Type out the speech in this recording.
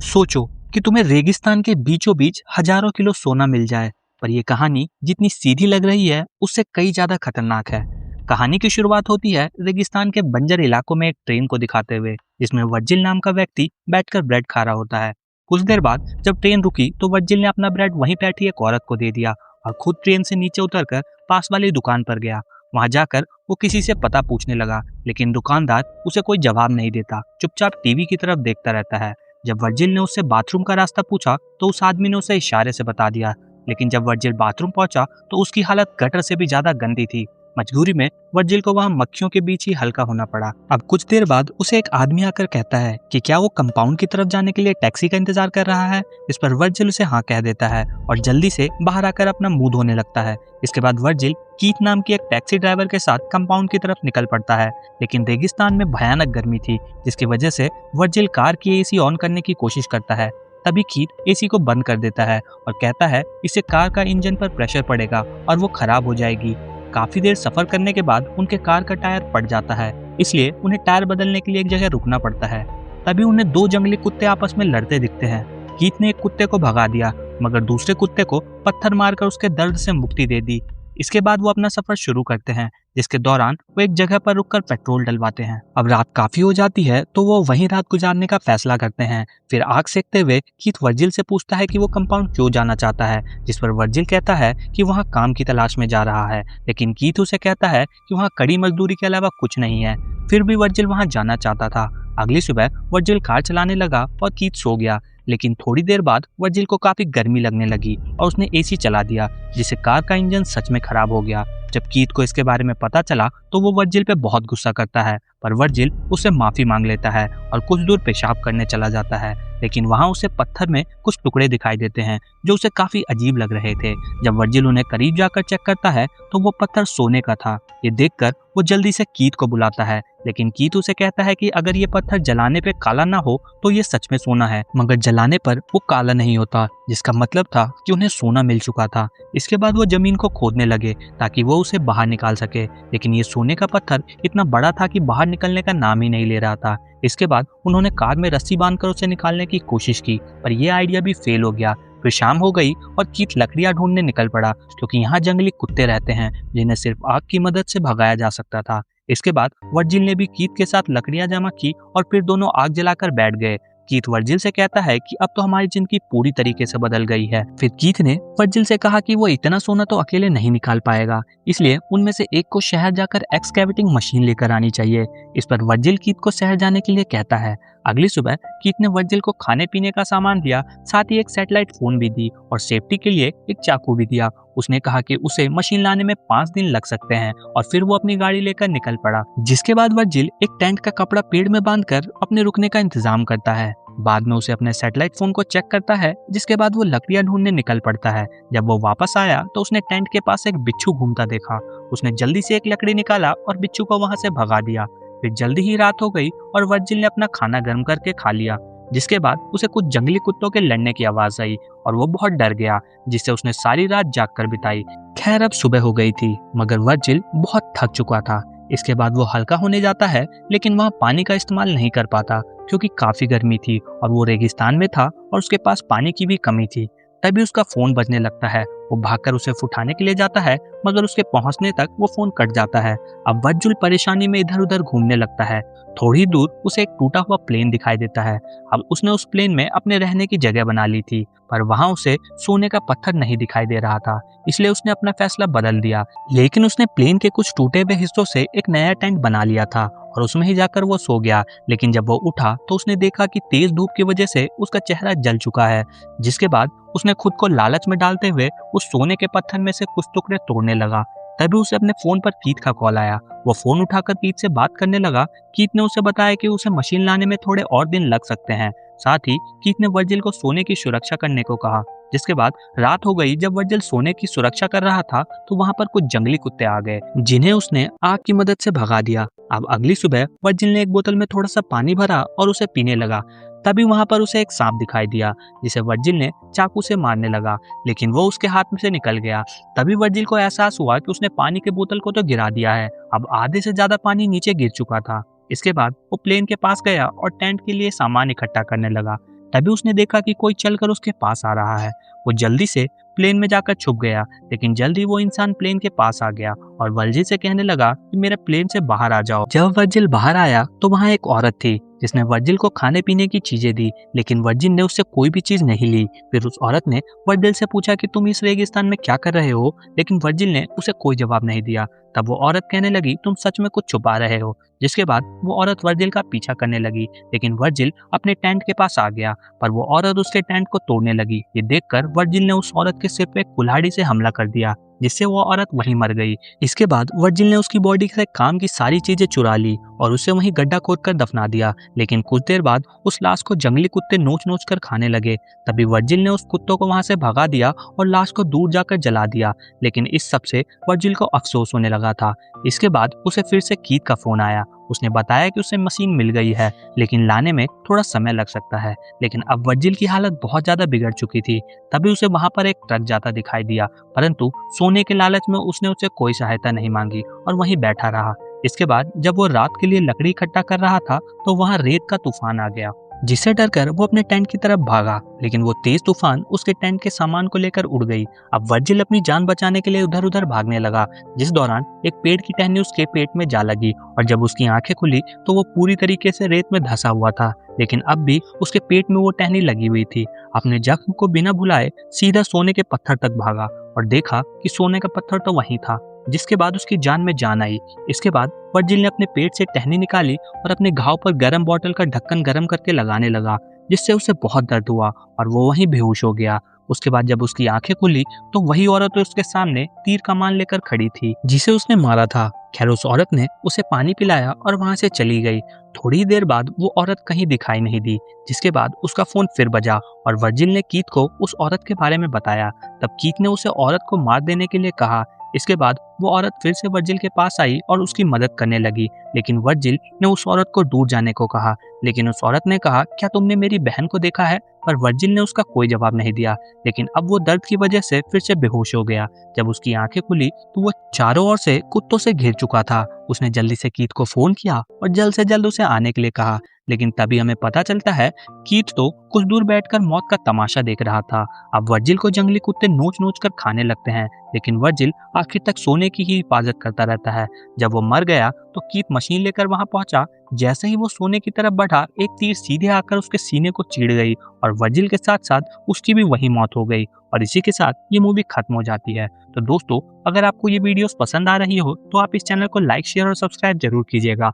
सोचो कि तुम्हें रेगिस्तान के बीचों बीच हजारों किलो सोना मिल जाए, पर यह कहानी जितनी सीधी लग रही है उससे कई ज्यादा खतरनाक है। कहानी की शुरुआत होती है रेगिस्तान के बंजर इलाकों में एक ट्रेन को दिखाते हुए, जिसमें वर्जिल नाम का व्यक्ति बैठकर ब्रेड खा रहा होता है। कुछ देर बाद जब ट्रेन रुकी तो वर्जिल ने अपना ब्रेड वहीं बैठी एक औरत को दे दिया और खुद ट्रेन से नीचे उतरकर पास वाली दुकान पर गया। वहां जाकर वो किसी से पता पूछने लगा, लेकिन दुकानदार उसे कोई जवाब नहीं देता, चुपचाप टीवी की तरफ देखता रहता है। जब वर्जिल ने उससे बाथरूम का रास्ता पूछा तो उस आदमी ने उसे इशारे से बता दिया, लेकिन जब वर्जिल बाथरूम पहुंचा तो उसकी हालत गटर से भी ज्यादा गंदी थी। मजबूरी में वर्जिल को वहां मक्खियों के बीच ही हल्का होना पड़ा। अब कुछ देर बाद उसे एक आदमी आकर कहता है कि क्या वो कंपाउंड की तरफ जाने के लिए टैक्सी का इंतजार कर रहा है। इस पर वर्जिल उसे हाँ कह देता है और जल्दी से बाहर आकर अपना मुंह धोने लगता है। इसके बाद वर्जिल कीथ नाम की एक टैक्सी ड्राइवर के साथ कंपाउंड की तरफ निकल पड़ता है, लेकिन रेगिस्तान में भयानक गर्मी थी, जिसकी वजह से वर्जिल कार की एसी ऑन करने की कोशिश करता है। तभी कीथ एसी को बंद कर देता है और कहता है इससे कार का इंजन पर प्रेशर पड़ेगा और वो खराब हो जाएगी। काफी देर सफर करने के बाद उनके कार का टायर फट जाता है, इसलिए उन्हें टायर बदलने के लिए एक जगह रुकना पड़ता है। तभी उन्हें दो जंगली कुत्ते आपस में लड़ते दिखते हैं। कीथ ने एक कुत्ते को भगा दिया, मगर दूसरे कुत्ते को पत्थर मारकर उसके दर्द से मुक्ति दे दी। इसके बाद वो अपना सफर शुरू करते हैं, जिसके दौरान वो एक जगह पर रुककर पेट्रोल डलवाते हैं। अब रात काफी हो जाती है तो वो वहीं रात गुजारने का फैसला करते हैं। फिर आग सेकते हुए कीथ वर्जिल से पूछता है कि वो कंपाउंड क्यों जाना चाहता है, जिस पर वर्जिल कहता है कि वहाँ काम की तलाश में जा रहा है, लेकिन कीथ उसे कहता है कि वहाँ कड़ी मजदूरी के अलावा कुछ नहीं है। फिर भी वर्जिल वहाँ जाना चाहता था। अगली सुबह वर्जिल कार चलाने लगा और कीथ सो गया, लेकिन थोड़ी देर बाद वर्जिल को काफी गर्मी लगने लगी और उसने एसी चला दिया, जिससे कार का इंजन सच में खराब हो गया। जब कीथ को इसके बारे में पता चला तो वो वर्जिल पे बहुत गुस्सा करता है, पर वर्जिल उससे माफी मांग लेता है और कुछ दूर पेशाब करने चला जाता है, लेकिन वहां उसे पत्थर में कुछ टुकड़े दिखाई देते हैं जो उसे काफी अजीब लग रहे थे। जब वर्जिल उन्हें करीब जाकर चेक करता है तो वो पत्थर सोने का था। ये देखकर वो जल्दी से कीथ को बुलाता है, लेकिन कीथ उसे कहता है कि अगर ये पत्थर जलाने पे काला ना हो तो ये सच में सोना है, मगर जलाने पर वो काला नहीं होता, जिसका मतलब था कि उन्हें सोना मिल चुका था। इसके बाद वो जमीन को खोदने लगे ताकि वो उसे बाहर निकाल सके, लेकिन ये सोने का पत्थर इतना बड़ा था कि बाहर निकलने का नाम ही नहीं ले रहा था। इसके बाद उन्होंने कार में रस्सी बांधकर उसे निकालने की कोशिश की, पर यह आइडिया भी फेल हो गया। फिर शाम हो गई और कीथ लकड़ियां ढूंढने निकल पड़ा, क्योंकि यहाँ जंगली कुत्ते रहते हैं जिन्हें सिर्फ आग की मदद से भगाया जा सकता था। इसके बाद वर्जिल ने भी कीथ के साथ लकड़ियां जमा की और फिर दोनों आग जलाकर बैठ गए। कीथ वर्जिल से कहता है कि अब तो हमारी जिंदगी पूरी तरीके से बदल गई है। फिर कीथ ने वर्जिल से कहा कि वो इतना सोना तो अकेले नहीं निकाल पाएगा, इसलिए उनमें से एक को शहर जाकर एक्सकैवेटिंग मशीन लेकर आनी चाहिए। इस पर वर्जिल कीथ को शहर जाने के लिए कहता है। अगली सुबह कीथ ने वर्जिल को खाने पीने का सामान दिया, साथ ही एक सैटेलाइट फोन भी दी और सेफ्टी के लिए एक चाकू भी दिया। उसने कहा कि उसे मशीन लाने में 5 दिन लग सकते हैं और फिर वो अपनी गाड़ी लेकर निकल पड़ा। जिसके बाद वर्जिल एक टेंट का कपड़ा पेड़ में बांधकर अपने रुकने का इंतजाम करता है। बाद में उसे अपने सैटेलाइट फोन को चेक करता है, जिसके बाद वो लकड़ियां ढूंढने निकल पड़ता है। जब वो वापस आया तो उसने टेंट के पास एक बिच्छू घूमता देखा। उसने जल्दी से एक लकड़ी निकाला और बिच्छू को वहां से भगा दिया। फिर जल्दी ही रात हो गई और वर्जिल ने अपना खाना गर्म करके खा लिया। जिसके बाद उसे कुछ जंगली कुत्तों के लड़ने की आवाज आई और वो बहुत डर गया, जिससे उसने सारी रात जागकर बिताई। खैर अब सुबह हो गई थी, मगर वर्जिल बहुत थक चुका था। इसके बाद वो हल्का होने जाता है, लेकिन वहाँ पानी का इस्तेमाल नहीं कर पाता क्योंकि काफी गर्मी थी और वो रेगिस्तान में था और उसके पास पानी की भी कमी थी। तभी उसका फोन बजने लगता है। वो भागकर उसे उठाने के लिए जाता है, मगर उसके पहुंचने तक वो फोन कट जाता है। अब वर्जिल परेशानी में इधर उधर घूमने लगता है। थोड़ी दूर उसे एक टूटा हुआ प्लेन दिखाई देता है। अब उसने उस प्लेन में अपने रहने की जगह बना ली थी, पर वहां उसे सोने का पत्थर नहीं दिखाई दे रहा था, इसलिए उसने अपना फैसला बदल दिया। लेकिन उसने प्लेन के कुछ टूटे हुए हिस्सों से एक नया टेंट बना लिया था और उसमें ही जाकर वो सो गया। लेकिन जब वो उठा तो उसने देखा कि तेज धूप की वजह से उसका चेहरा जल चुका है। जिसके बाद उसने खुद को लालच में डालते हुए उस सोने के पत्थर में से कुछ टुकड़े तोड़ने लगा। तभी उसे अपने फोन पर कीथ का कॉल आया। वो फोन उठाकर कीथ से बात करने लगा। कीथ ने उसे बताया कि उसे मशीन लाने में थोड़े और दिन लग सकते हैं। साथ ही कीथ ने वर्जिल को सोने की सुरक्षा करने को कहा। जिसके बाद रात हो गई। जब वर्जिल सोने की सुरक्षा कर रहा था तो वहां पर कुछ जंगली कुत्ते आ गए, जिन्हें उसने आग की मदद से भगा दिया। अब अगली सुबह वर्जिल ने एक बोतल में थोड़ा सा पानी भरा और उसे पीने लगा। तभी वहां पर उसे एक सांप दिखाई दिया, जिसे वर्जिल ने चाकू से मारने लगा, लेकिन वो उसके हाथ में से निकल गया। तभी वर्जिल को एहसास हुआ कि उसने पानी के बोतल को तो गिरा दिया है। अब आधे से ज्यादा पानी नीचे गिर चुका था। इसके बाद वो प्लेन के पास गया और टेंट के लिए सामान इकट्ठा करने लगा। तभी उसने देखा कि कोई चलकर उसके पास आ रहा है। वो जल्दी से प्लेन में जाकर छुप गया, लेकिन जल्दी वो इंसान प्लेन के पास आ गया और वर्जिल से कहने लगा कि मेरे प्लेन से बाहर आ जाओ। जब वर्जिल बाहर आया तो वहाँ एक औरत थी जिसने वर्जिल को खाने पीने की चीजें दी, लेकिन वर्जिल ने उससे कोई भी चीज नहीं ली। फिर उस औरत ने वर्जिल से पूछा कि तुम इस रेगिस्तान में क्या कर रहे हो, लेकिन वर्जिल ने उसे कोई जवाब नहीं दिया। तब वो औरत कहने लगी तुम सच में कुछ छुपा रहे हो। जिसके बाद वो औरत वर्जिल का पीछा करने लगी, लेकिन वर्जिल अपने टेंट के पास आ गया, पर वो औरत उसके टेंट को तोड़ने लगी। ये देखकर वर्जिल ने उस औरत के सिर पे कुल्हाड़ी से हमला कर दिया, जिससे वो औरत वहीं मर गई। इसके बाद वर्जिल ने उसकी बॉडी से काम की सारी चीजें चुरा ली और उसे वहीं गड्ढा खोदकर दफना दिया। लेकिन कुछ देर बाद उस लाश को जंगली कुत्ते नोच नोच कर खाने लगे। तभी वर्जिल ने उस कुत्तों को वहां से भगा दिया और लाश को दूर जाकर जला दिया। लेकिन इस सब से वर्जिल को अफसोस होने लगा था। इसके बाद उसे फिर से कीथ का फोन आया। उसने बताया कि उसे मशीन मिल गई है, लेकिन लाने में थोड़ा समय लग सकता है। लेकिन अब वर्जिल की हालत बहुत ज्यादा बिगड़ चुकी थी। तभी उसे वहां पर एक ट्रक जाता दिखाई दिया, परंतु सोने के लालच में उसने उसे कोई सहायता नहीं मांगी और वहीं बैठा रहा। इसके बाद जब वो रात के लिए लकड़ी इकट्ठा कर रहा था तो वहां रेत का तूफान आ गया, जिससे डरकर वो अपने टेंट की तरफ भागा। लेकिन वो तेज तूफान उसके टेंट के सामान को लेकर उड़ गई। अब वर्जिल अपनी जान बचाने के लिए उधर उधर भागने लगा, जिस दौरान एक पेड़ की टहनी उसके पेट में जा लगी और जब उसकी आंखें खुली तो वो पूरी तरीके से रेत में धंसा हुआ था। लेकिन अब भी उसके पेट में वो टहनी लगी हुई थी। अपने जख्म को बिना भुलाए सीधा सोने के पत्थर तक भागा और देखा कि सोने का पत्थर तो वहीं था, जिसके बाद उसकी जान में जान आई। इसके बाद वर्जिल ने अपने पेट से टहनी निकाली और अपने घाव पर गर्म बोतल का ढक्कन गर्म करके लगाने लगा, जिससे उसे बहुत दर्द हुआ और वो वहीं बेहोश हो गया। उसके बाद जब उसकी आंखें खुली तो वही औरत उसके सामने तीर कमान लेकर खड़ी थी, जिसे उसने मारा था। खैर उस औरत ने उसे पानी पिलाया और वहां से चली गई। थोड़ी देर बाद वो औरत कहीं दिखाई नहीं दी, जिसके बाद उसका फोन फिर बजा और वर्जिल ने कीथ को उस औरत के बारे में बताया। तब कीथ ने उसे औरत को मार देने के लिए कहा। इसके बाद वो औरत फिर से वर्जिल के पास आई और उसकी मदद करने लगी, लेकिन वर्जिल ने उस औरत को दूर जाने को कहा। लेकिन उस औरत ने कहा क्या तुमने मेरी बहन को देखा है, पर वर्जिल ने उसका कोई जवाब नहीं दिया। लेकिन अब वो दर्द की वजह से फिर से बेहोश हो गया। जब उसकी आंखें खुली तो वो चारों ओर से कुत्तों से घिर चुका था। उसने जल्दी से कीथ को फोन किया और जल्द से जल्द उसे आने के लिए कहा। लेकिन तभी हमें पता चलता है कीथ तो कुछ दूर बैठकर मौत का तमाशा देख रहा था। अब वर्जिल को जंगली कुत्ते नोच नोच कर खाने लगते हैं, लेकिन वर्जिल आखिर तक सोने की ही हिफाजत करता रहता है। जब वो मर गया तो कीथ मशीन लेकर वहां पहुंचा। जैसे ही वो सोने की तरफ बढ़ा, एक तीर सीधे आकर उसके सीने को चीर गई और वर्जिल के साथ साथ उसकी भी वही मौत हो गई। और इसी के साथ ये मूवी खत्म हो जाती है। तो दोस्तों, अगर आपको ये वीडियोस पसंद आ रही हो तो आप इस चैनल को लाइक, शेयर और सब्सक्राइब जरूर कीजिएगा।